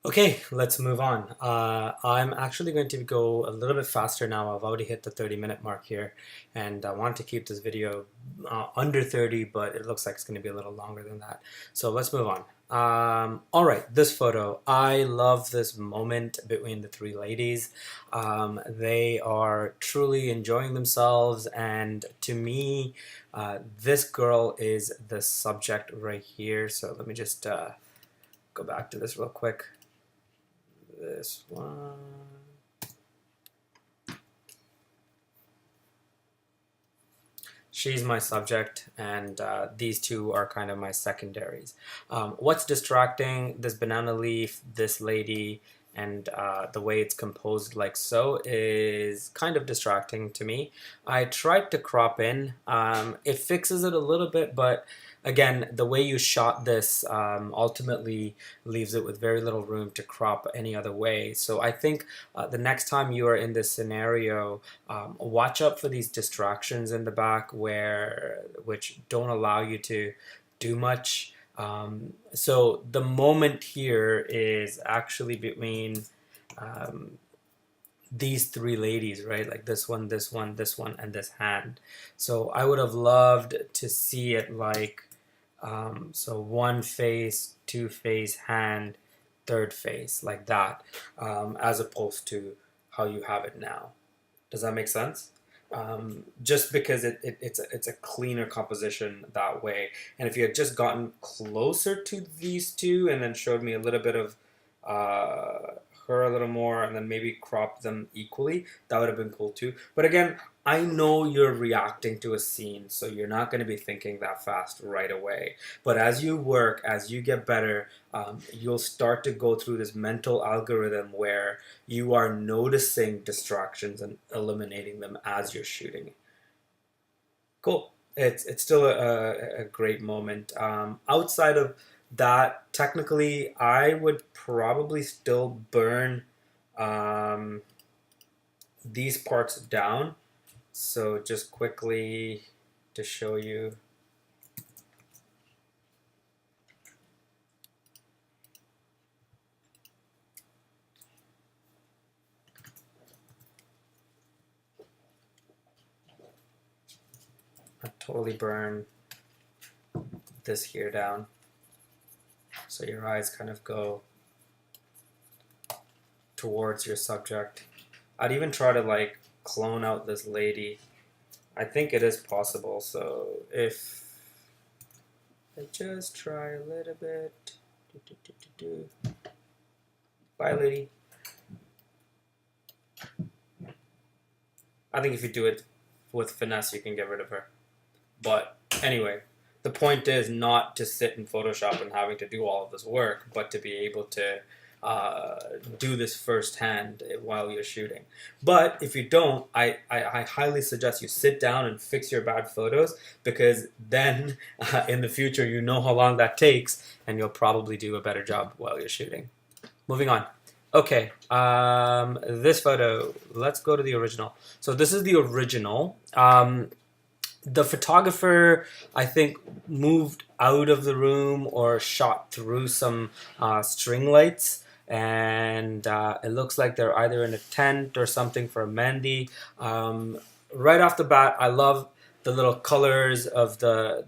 Okay, let's move on. I'm actually going to go a little bit faster now. I've already hit the 30-minute mark here, and I want to keep this video under 30, but it looks like it's going to be a little longer than that. So let's move on. All right, this photo. I love this moment between the three ladies. They are truly enjoying themselves, and to me, this girl is the subject right here. So let me just go back to this real quick. This one. She's my subject, and these two are kind of my secondaries. What's distracting? This banana leaf, this lady, and the way it's composed like so is kind of distracting to me. I tried to crop in. It fixes it a little bit, but again, the way you shot this ultimately leaves it with very little room to crop any other way. So I think the next time you are in this scenario, watch out for these distractions in the back which don't allow you to do much. So the moment here is actually between um, these three ladies, right? Like this one, this one, this one, and this hand. So I would have loved to see it like so one face, two face, hand, third face, like that, as opposed to how you have it now. Does that make sense? Just because it's a cleaner composition that way. And if you had just gotten closer to these two and then showed me a little bit of uh, her a little more and then maybe crop them equally, that would have been cool too. But again, I know you're reacting to a scene, so you're not going to be thinking that fast right away. But as you work, as you get better, you'll start to go through this mental algorithm where you are noticing distractions and eliminating them as you're shooting. Cool. It's still a great moment. Outside of that, technically, I would probably still burn um, these parts down. So just quickly to show you. I totally burn this here down. So your eyes kind of go towards your subject. I'd even try to like clone out this lady. I think it is possible. So if I just try a little bit. Bye, lady. I think if you do it with finesse, you can get rid of her. But anyway, the point is not to sit in Photoshop and having to do all of this work, but to be able to do this firsthand while you're shooting. But if you don't, I highly suggest you sit down and fix your bad photos, because then in the future you know how long that takes and you'll probably do a better job while you're shooting. Moving on. Okay, this photo, let's go to the original. So this is the original. The photographer, I think, moved out of the room or shot through some string lights, and it looks like they're either in a tent or something for a Mandy. Right off the bat, I love the little colors of the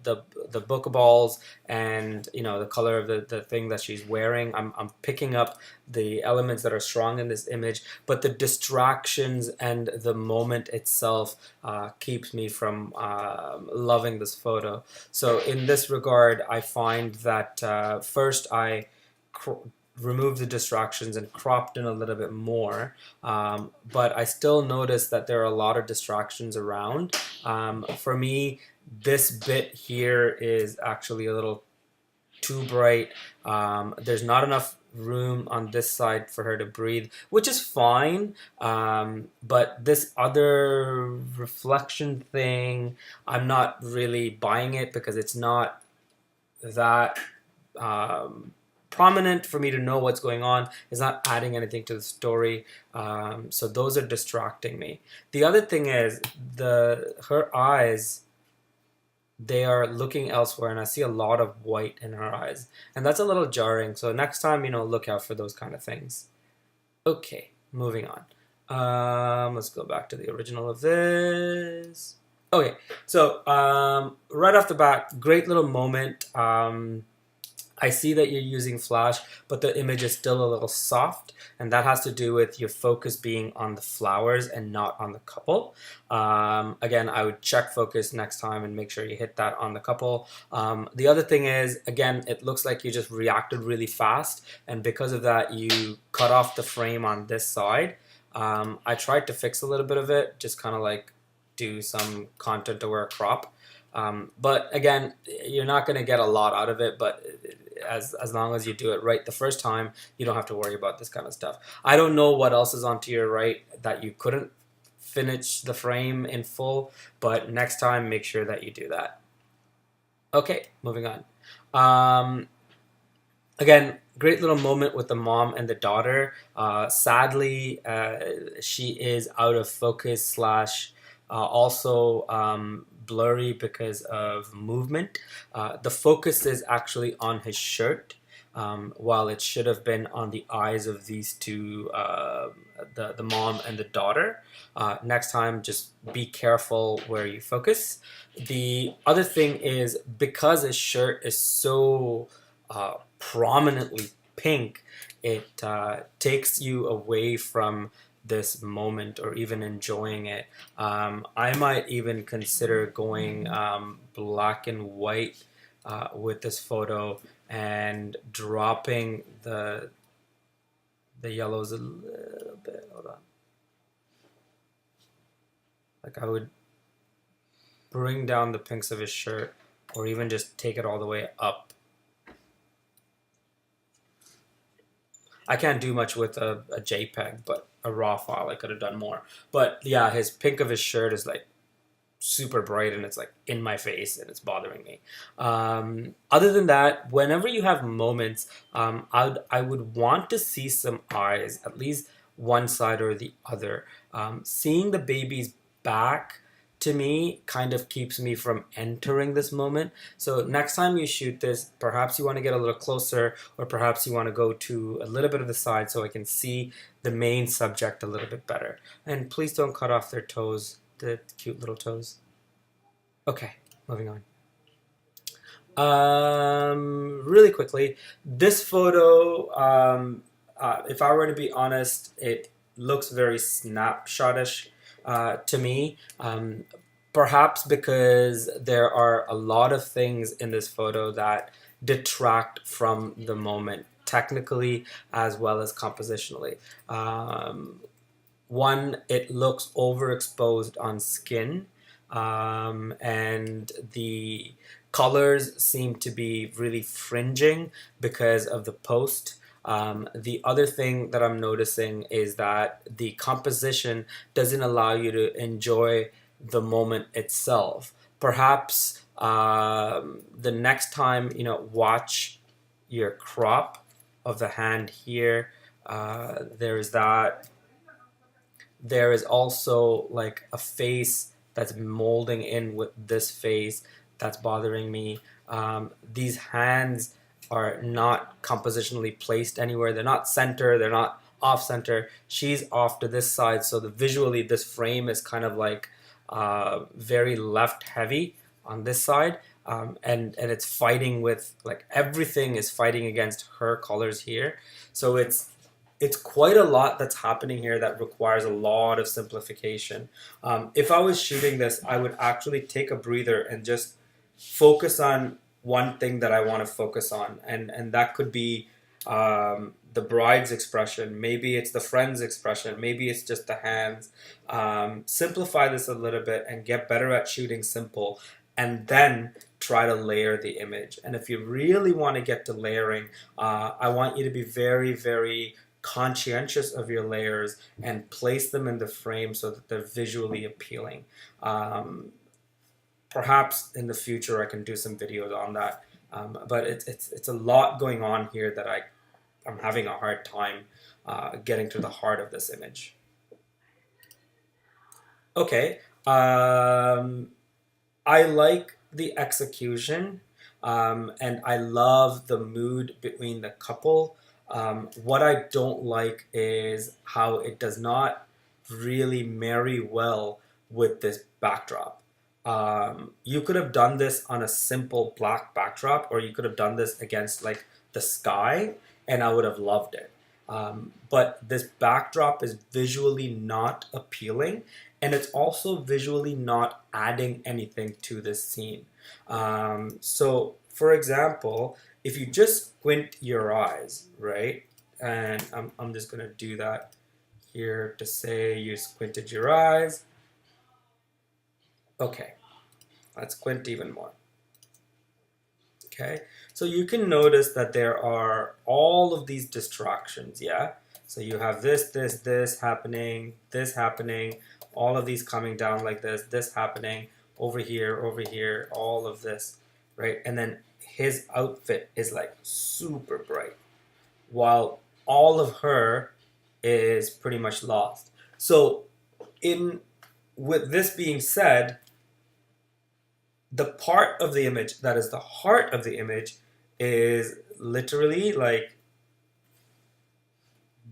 book balls, and the color of the thing that she's wearing. I'm picking up the elements that are strong in this image, but the distractions and the moment itself keeps me from loving this photo. So in this regard, I find that first I removed the distractions and cropped in a little bit more, but I still notice that there are a lot of distractions around. For me, this bit here is actually a little too bright. There's not enough room on this side for her to breathe, which is fine. But this other reflection thing, I'm not really buying it because it's not that prominent for me to know what's going on. It's not adding anything to the story. So those are distracting me. The other thing is her eyes they are looking elsewhere, and I see a lot of white in her eyes, and that's a little jarring. So next time, look out for those kind of things. Okay, moving on. Let's go back to the original of this. Okay, so right off the bat, great little moment. I see that you're using flash, but the image is still a little soft, and that has to do with your focus being on the flowers and not on the couple. Again, I would check focus next time and make sure you hit that on the couple. The other thing is, again, it looks like you just reacted really fast, and because of that, you cut off the frame on this side. I tried to fix a little bit of it, just kind of like do some content aware crop. But again, you're not going to get a lot out of it, but as long as you do it right the first time, you don't have to worry about this kind of stuff. I don't know what else is onto your right that you couldn't finish the frame in full, but next time make sure that you do that. Okay, moving on. Again, great little moment with the mom and the daughter. Sadly, she is out of focus slash also blurry because of movement. The focus is actually on his shirt, while it should have been on the eyes of these two, the mom and the daughter. Next time, just be careful where you focus. The other thing is, because his shirt is so prominently pink, it takes you away from this moment or even enjoying it. I might even consider going black and white with this photo and dropping the yellows a little bit. Hold on. Like, I would bring down the pinks of his shirt, or even just take it all the way up. I can't do much with a JPEG, but a raw file I could have done more. But yeah, his pink of his shirt is like super bright, and it's like in my face, and it's bothering me. Other than that, whenever you have moments, I would want to see some eyes, at least one side or the other. Seeing the baby's back, to me, kind of keeps me from entering this moment. So next time you shoot this, perhaps you want to get a little closer, or perhaps you want to go to a little bit of the side so I can see the main subject a little bit better. And please don't cut off their toes, the cute little toes. Okay, moving on. Really quickly, this photo, if I were to be honest, it looks very snapshotish to me. Perhaps because there are a lot of things in this photo that detract from the moment, technically as well as compositionally. One, it looks overexposed on skin, and the colors seem to be really fringing because of the post. The other thing that I'm noticing is that the composition doesn't allow you to enjoy the moment itself. Perhaps the next time, watch your crop of the hand here. There's that. There is also like a face that's molding in with this face that's bothering me. These hands are not compositionally placed anywhere. They're not center. They're not off center. She's off to this side, so visually this frame is kind of like very left heavy on this side, and it's fighting with, like, everything is fighting against her colors here. So it's quite a lot that's happening here that requires a lot of simplification. If I was shooting this, I would actually take a breather and just focus on one thing that I want to focus on, and that could be the bride's expression. Maybe it's the friend's expression. Maybe it's just the hands. Simplify this a little bit and get better at shooting simple, and then try to layer the image. And if you really want to get to layering, I want you to be very, very conscientious of your layers and place them in the frame so that they're visually appealing. Perhaps in the future I can do some videos on that, but it's a lot going on here that I'm having a hard time getting to the heart of this image. Okay, I like the execution, and I love the mood between the couple. What I don't like is how it does not really marry well with this backdrop. You could have done this on a simple black backdrop, or you could have done this against like the sky, and I would have loved it. But this backdrop is visually not appealing, and it's also visually not adding anything to this scene. So, for example, if you just squint your eyes, right? And I'm just gonna do that here to say you squinted your eyes. Okay, let's squint even more. Okay, so you can notice that there are all of these distractions, yeah? So you have this happening, all of these coming down like this happening, over here, all of this, right? And then his outfit is like super bright, while all of her is pretty much lost. So in with this being said, the part of the image that is the heart of the image is literally like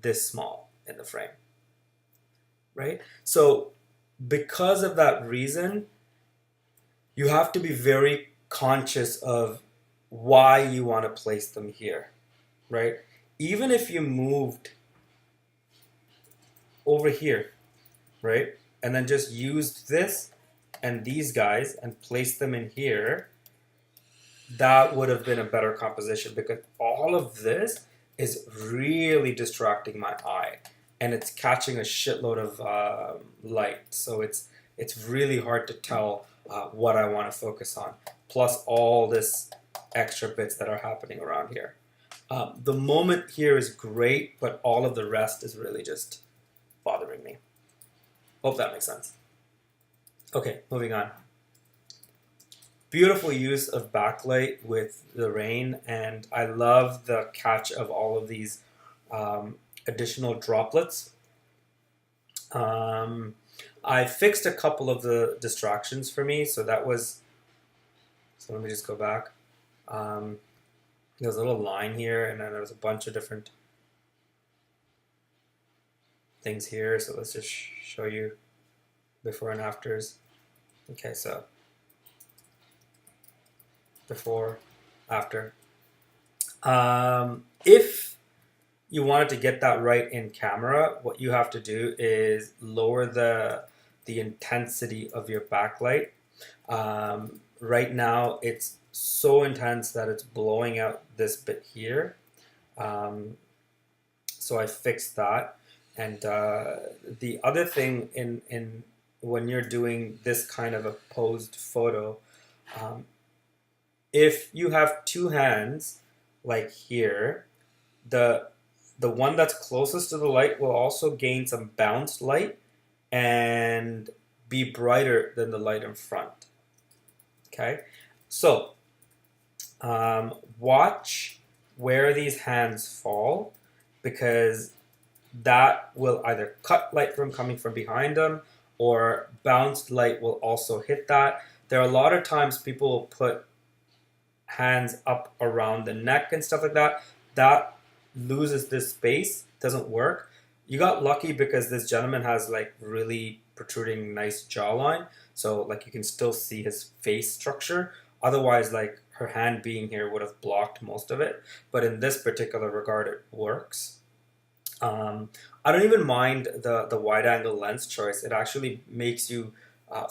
this small in the frame, right? So because of that reason, you have to be very conscious of why you want to place them here, right? Even if you moved over here, right, and then just used this and these guys and placed them in here, that would have been a better composition, because all of this is really distracting my eye, and it's catching a shitload of light. So it's really hard to tell what I want to focus on. Plus all this extra bits that are happening around here. The moment here is great, but all of the rest is really just bothering me. Hope that makes sense. Okay, moving on. Beautiful use of backlight with the rain, and I love the catch of all of these additional droplets. I fixed a couple of the distractions for me, so that was, so let me just go back. There's a little line here, and then there's a bunch of different things here, so let's just show you before and afters. Okay, so before, after. If you wanted to get that right in camera, what you have to do is lower the intensity of your backlight. Right now it's so intense that it's blowing out this bit here. So I fixed that. And the other thing in when you're doing this kind of a posed photo, if you have two hands like here, the one that's closest to the light will also gain some bounced light and be brighter than the light in front. Okay, so watch where these hands fall, because that will either cut light from coming from behind them, or bounced light will also hit that. There are a lot of times people will put hands up around the neck and stuff like that. That loses this space, doesn't work. You got lucky because this gentleman has like really protruding nice jawline, so like you can still see his face structure. Otherwise, like her hand being here would have blocked most of it, but in this particular regard it works. I don't even mind the wide angle lens choice. It actually makes you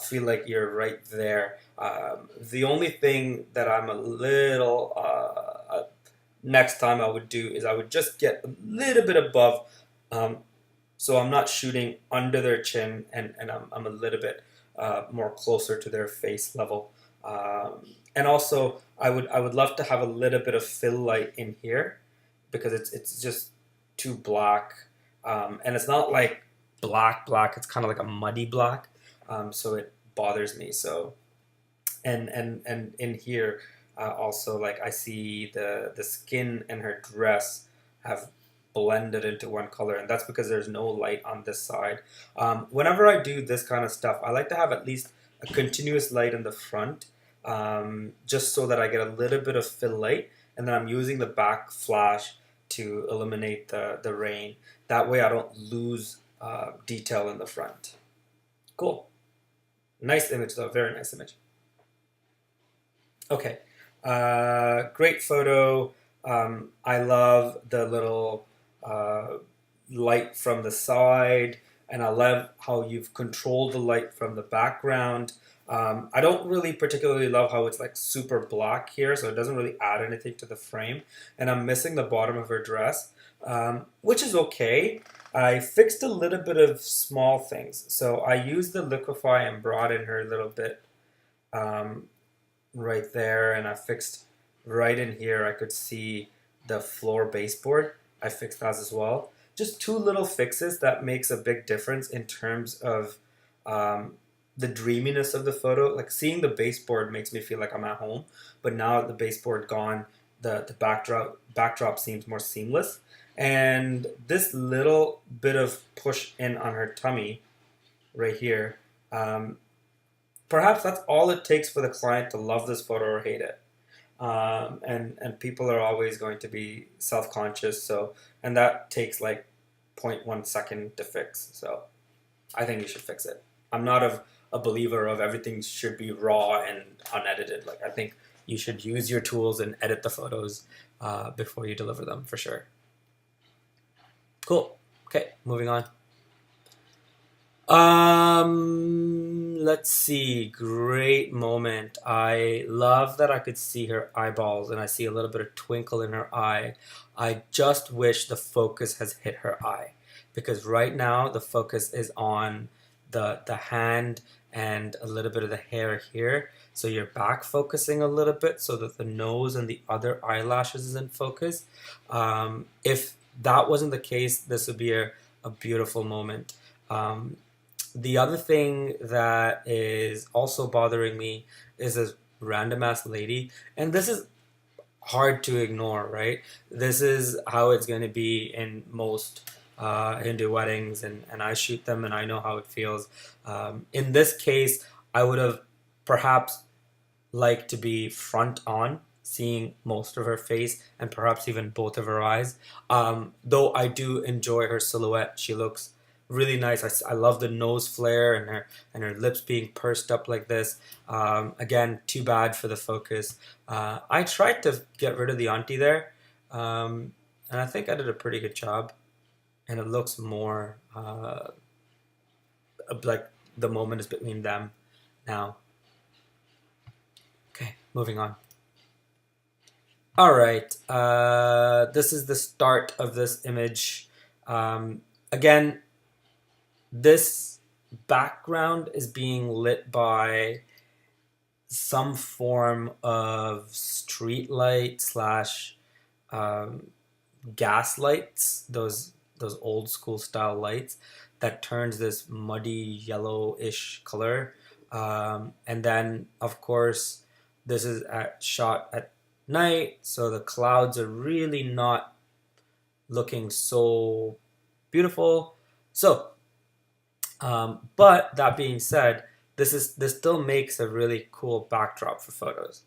feel like you're right there. The only thing that I'm a little next time I would do is I would just get a little bit above, so I'm not shooting under their chin, and I'm a little bit more closer to their face level. And also I would love to have a little bit of fill light in here, because it's just too black, and it's not like black, it's kind of like a muddy black, so it bothers me. So and in here also, like I see the skin and her dress have blended into one color, and that's because there's no light on this side. Whenever I do this kind of stuff, I like to have at least a continuous light in the front, just so that I get a little bit of fill light, and then I'm using the back flash to eliminate the rain. That way I don't lose detail in the front. Cool. Nice image though, very nice image. Okay, great photo. I love the little light from the side, and I love how you've controlled the light from the background. I don't really particularly love how it's like super black here, so it doesn't really add anything to the frame. And I'm missing the bottom of her dress, which is okay. I fixed a little bit of small things. So I used the liquify and brought in her a little bit um, right there, and I fixed right in here. I could see the floor baseboard. I fixed that as well. Just two little fixes that makes a big difference in terms of um, the dreaminess of the photo. Like seeing the baseboard makes me feel like I'm at home, but now the baseboard gone, the backdrop seems more seamless. And this little bit of push in on her tummy right here, um, perhaps that's all it takes for the client to love this photo or hate it. And people are always going to be self-conscious, so, and that takes like zero point 0.1 second to fix. So I think you should fix it. I'm not a believer of everything should be raw and unedited. Like I think you should use your tools and edit the photos before you deliver them, for sure. Cool. Okay, moving on. Let's see. Great moment. I love that I could see her eyeballs and I see a little bit of twinkle in her eye. I just wish the focus has hit her eye, because right now the focus is on the hand and a little bit of the hair here. So you're back focusing a little bit so that the nose and the other eyelashes is in focus. If that wasn't the case, this would be a beautiful moment. Um, the other thing that is also bothering me is this random ass lady, and this is hard to ignore, right? This is how it's going to be in most Hindu weddings, and I shoot them and I know how it feels. In this case, I would have perhaps liked to be front on, seeing most of her face and perhaps even both of her eyes. Though I do enjoy her silhouette. She looks really nice. I love the nose flare and her lips being pursed up like this. Again, too bad for the focus. I tried to get rid of the auntie there, and I think I did a pretty good job. And it looks more like the moment is between them now. Okay, moving on. All right, this is the start of this image. Again, this background is being lit by some form of street light slash gas lights, those old school style lights that turns this muddy yellowish color. And then of course this is shot at night, so the clouds are really not looking so beautiful. So but that being said, this still makes a really cool backdrop for photos.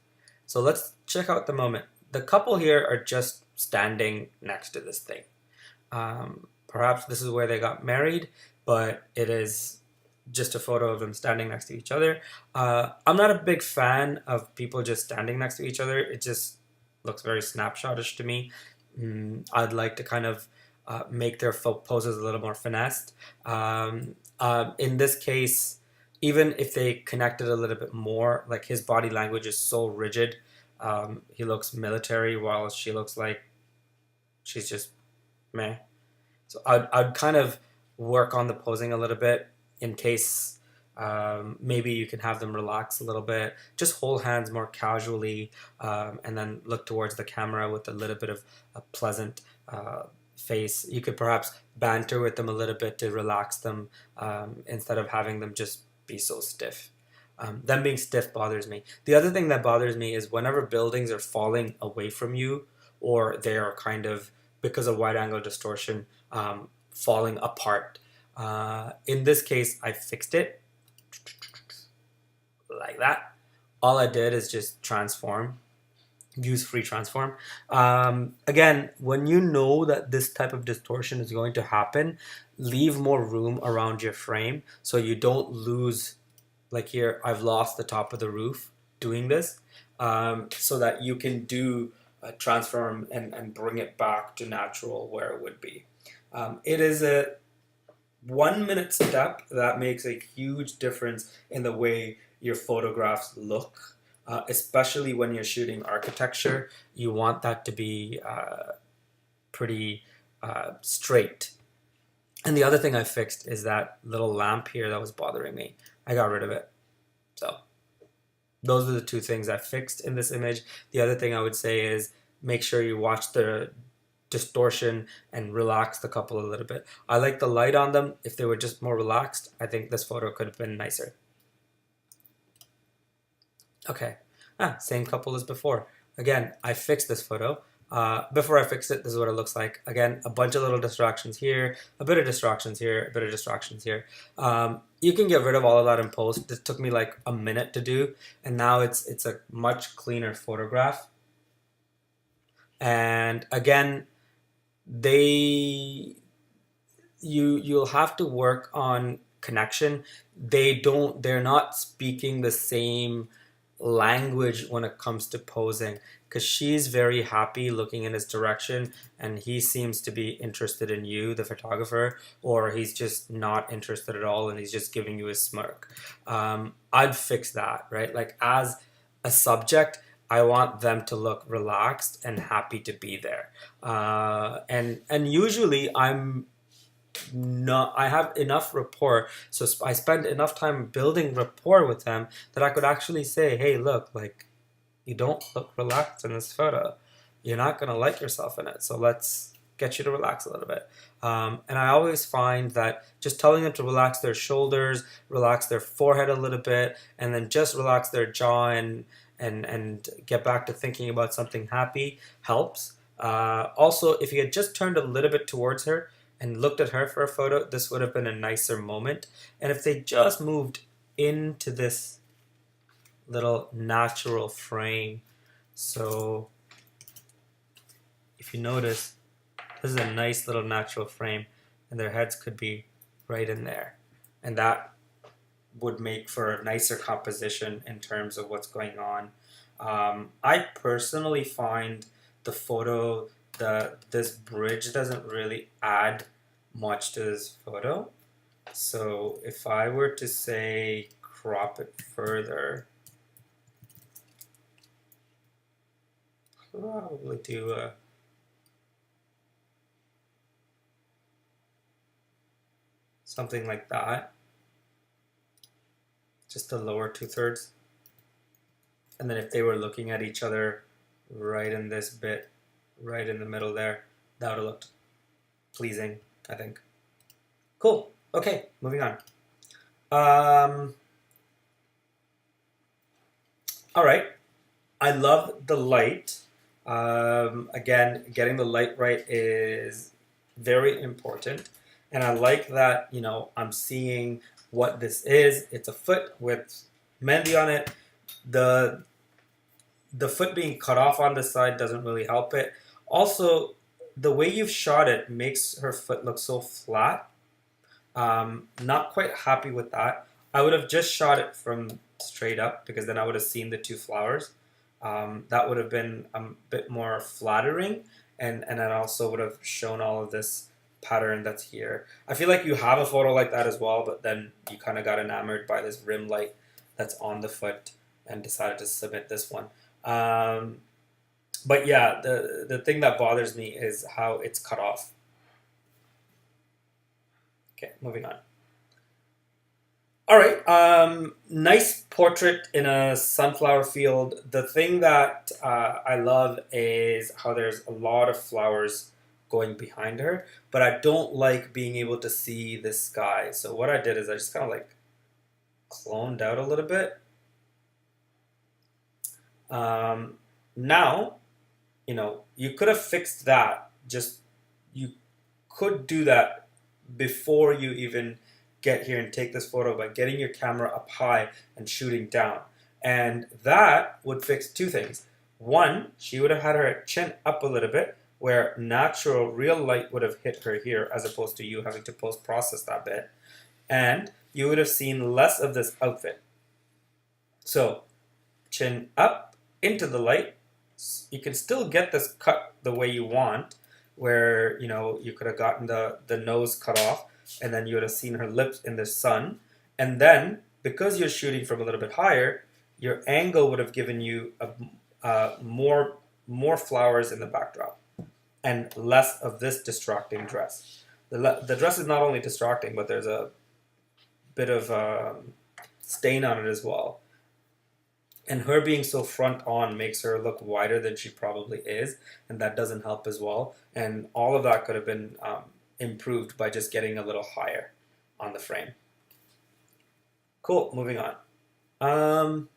So let's check out the moment. The couple here are just standing next to this thing. Perhaps this is where they got married, but it is just a photo of them standing next to each other. I'm not a big fan of people just standing next to each other. It just looks very snapshotish to me. I'd like to kind of make their poses a little more finessed. In this case, even if they connected a little bit more, like his body language is so rigid. He looks military while she looks like she's just meh. So I'd kind of work on the posing a little bit in case maybe you can have them relax a little bit. Just hold hands more casually, and then look towards the camera with a little bit of a pleasant face. You could perhaps banter with them a little bit to relax them, instead of having them just be so stiff. Them being stiff bothers me. The other thing that bothers me is whenever buildings are falling away from you, or they are kind of, because of wide angle distortion, falling apart. In this case, I fixed it like that. all I did is just transform, use free transform. Again, when you know that this type of distortion is going to happen, leave more room around your frame so you don't lose, like here, I've lost the top of the roof doing this, so that you can do a transform and bring it back to natural where it would be. It is a 1 minute step that makes a huge difference in the way your photographs look, especially when you're shooting architecture. You want that to be pretty straight. And the other thing I fixed is that little lamp here that was bothering me. I got rid of it. So those are the two things I fixed in this image. The other thing I would say is make sure you watch the distortion and relax the couple a little bit. I like the light on them. If they were just more relaxed, I think this photo could have been nicer. Okay, same couple as before. Again, I fixed this photo. Before I fixed it, this is what it looks like. Again, a bunch of little distractions here, a bit of distractions here, a bit of distractions here. You can get rid of all of that in post. This took me like a minute to do, and now it's a much cleaner photograph. And again, you'll have to work on connection. They're not speaking the same language when it comes to posing, because she's very happy looking in his direction and he seems to be interested in you, the photographer, or he's just not interested at all and he's just giving you a smirk. I'd fix that, right? Like, as a subject, I want them to look relaxed and happy to be there. And usually I have enough rapport, so I spend enough time building rapport with them that I could actually say, hey, look, like, you don't look relaxed in this photo. You're not going to like yourself in it, so let's get you to relax a little bit. And I always find that just telling them to relax their shoulders, relax their forehead a little bit, and then just relax their jaw and get back to thinking about something happy helps. Also, if you had just turned a little bit towards her and looked at her for a photo, this would have been a nicer moment. And if they just moved into this little natural frame, so if you notice, this is a nice little natural frame, and their heads could be right in there. And that would make for a nicer composition in terms of what's going on. I personally find the photo, this bridge doesn't really add much to this photo. So if I were to say crop it further, probably do something like that, just the lower 2/3. And then if they were looking at each other right in this bit, right in the middle there, that would have looked pleasing, I think. Cool. Okay, moving on. All right. I love the light. Again, getting the light right is very important. And I like that, I'm seeing what this is. It's a foot with mehndi on it. The foot being cut off on the side doesn't really help it. Also, the way you've shot it makes her foot look so flat. Not quite happy with that. I would have just shot it from straight up, because then I would have seen the two flowers. That would have been a bit more flattering, and it also would have shown all of this pattern that's here. I feel like you have a photo like that as well, but then you kind of got enamored by this rim light that's on the foot and decided to submit this one. But yeah, the thing that bothers me is how it's cut off. Okay, moving on. All right, nice portrait in a sunflower field. The thing that I love is how there's a lot of flowers going behind her, but I don't like being able to see the sky. So what I did is I just kind of like cloned out a little bit. Now, you could have fixed that. You could do that before you even get here and take this photo by getting your camera up high and shooting down. And that would fix two things. One, she would have had her chin up a little bit, where natural, real light would have hit her here, as opposed to you having to post-process that bit. And you would have seen less of this outfit. So, chin up into the light. You can still get this cut the way you want, where you could have gotten the nose cut off, and then you would have seen her lips in the sun. And then, because you're shooting from a little bit higher, your angle would have given you more flowers in the backdrop and less of this distracting dress. The dress is not only distracting, but there's a bit of stain on it as well. And her being so front on makes her look wider than she probably is, and that doesn't help as well. And all of that could have been improved by just getting a little higher on the frame. Cool, moving on.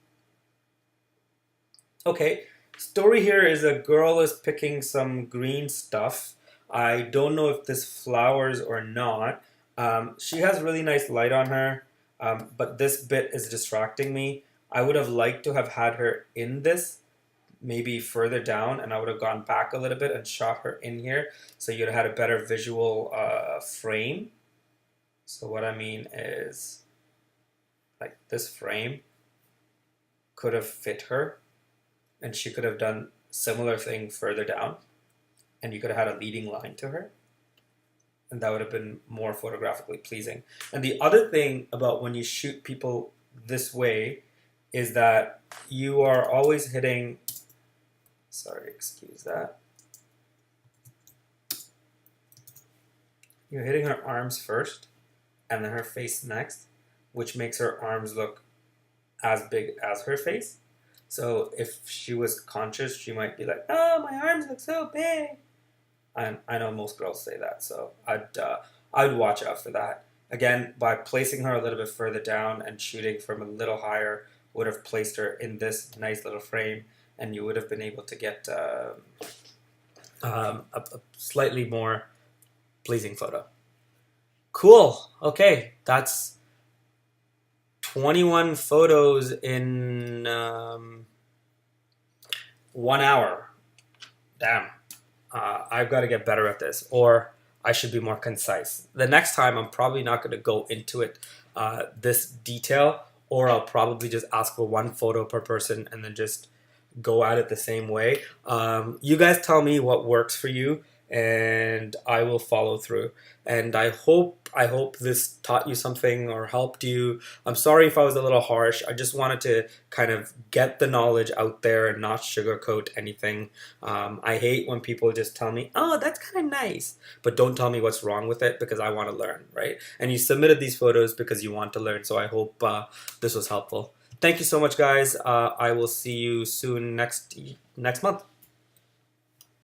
Okay, story here is a girl is picking some green stuff. I don't know if this flowers or not. She has really nice light on her, but this bit is distracting me. I would have liked to have had her in this, maybe further down, and I would have gone back a little bit and shot her in here, so you'd have had a better visual frame. So what I mean is, like, this frame could have fit her, and she could have done similar thing further down, and you could have had a leading line to her, and that would have been more photographically pleasing. And the other thing about when you shoot people this way is that you are always hitting, sorry, excuse that. You're hitting her arms first and then her face next, which makes her arms look as big as her face. So if she was conscious, she might be like, oh, my arms look so big. I know most girls say that, so I'd watch out for that. Again, by placing her a little bit further down and shooting from a little higher would have placed her in this nice little frame, and you would have been able to get a slightly more pleasing photo. Cool. Okay, that's 21 photos in 1 hour. Damn. I've got to get better at this, or I should be more concise. The next time, I'm probably not going to go into it this detail, or I'll probably just ask for one photo per person and then just go at it the same way. You guys tell me what works for you, and I will follow through. And I hope this taught you something or helped you. I'm sorry if I was a little harsh. I just wanted to kind of get the knowledge out there and not sugarcoat anything. I hate when people just tell me, oh, that's kind of nice, but don't tell me what's wrong with it, because I want to learn, right? And you submitted these photos because you want to learn, so I hope this was helpful. Thank you so much, guys. I will see you soon next month.